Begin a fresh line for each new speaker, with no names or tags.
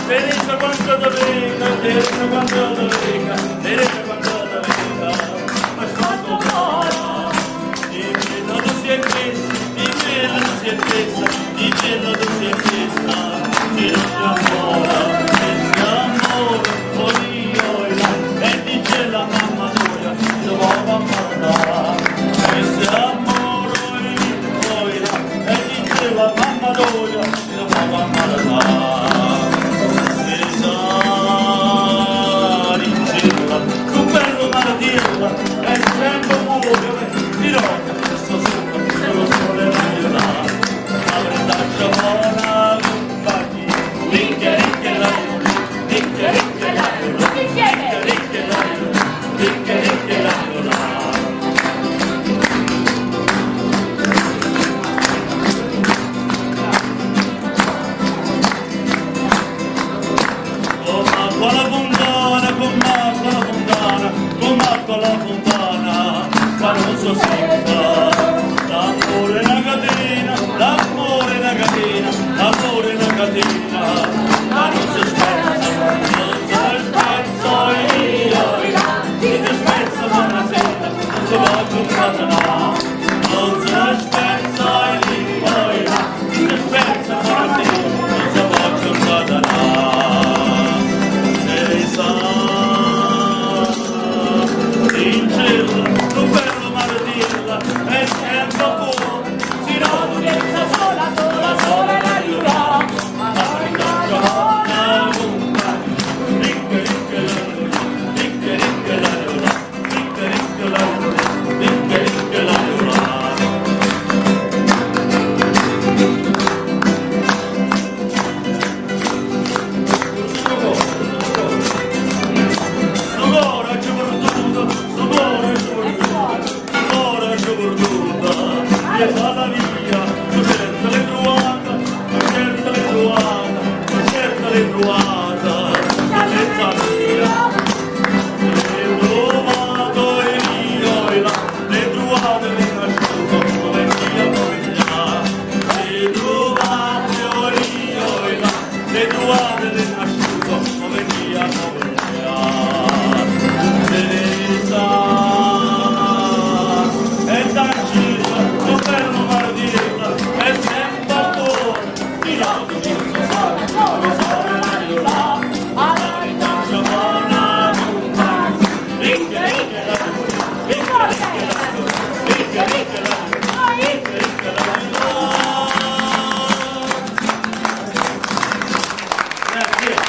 derecha quando doveca, derecha quando doveca, derecha quando doveca, ma quando buona, di me non si è messa, di me non si è messa, di me non si è messa, di non si ancora, questo amore, oh io e là, e dice la mamma tua, lo va a mandare, questo amore, oh io là, e dice la mamma tua, lo va a mandare. È sempre buio, di notte sto sopra, solo sole ragliola, avrei taccia buona compagni, ricche ricche la ricche ricche la ricche ricche la ricche ricche la la fontana, con Marco la fontana, con Marco la fontana, ma non so sempre. L'amore è una catena, l'amore è una catena, l'amore è una catena, ma non si spezza, non si spezza io, si spezza buonasera, non si va giocata là, non si spezza io, si spezza buonasera, non si va giocata là. In cielo, lo bello mare dirla, è sempre buono, si roda un'essa sola, sola, sola la giura, ma rinaccia la compagna, ricche, ricche la luna, ricche, ricche la luna, ricche, ricche la luna, ricche, ricche la luna. La via, cerca le truata, cerca le truata, cerca le truata, cerca via. Le trovato e io e là, le truate le nasciuto, come via poveglia. Le trovate io e là, le truate le nasciuto, come via poveglia. Teresa e Tancilla, lo fermo mardirla, è sempre buono, di notte mi so fare, come sono io là, alla rinaccia buona compagna, ricca ricca la luna, ricca ricca la luna, ricca ricca la luna, ricca ricca la luna. Grazie.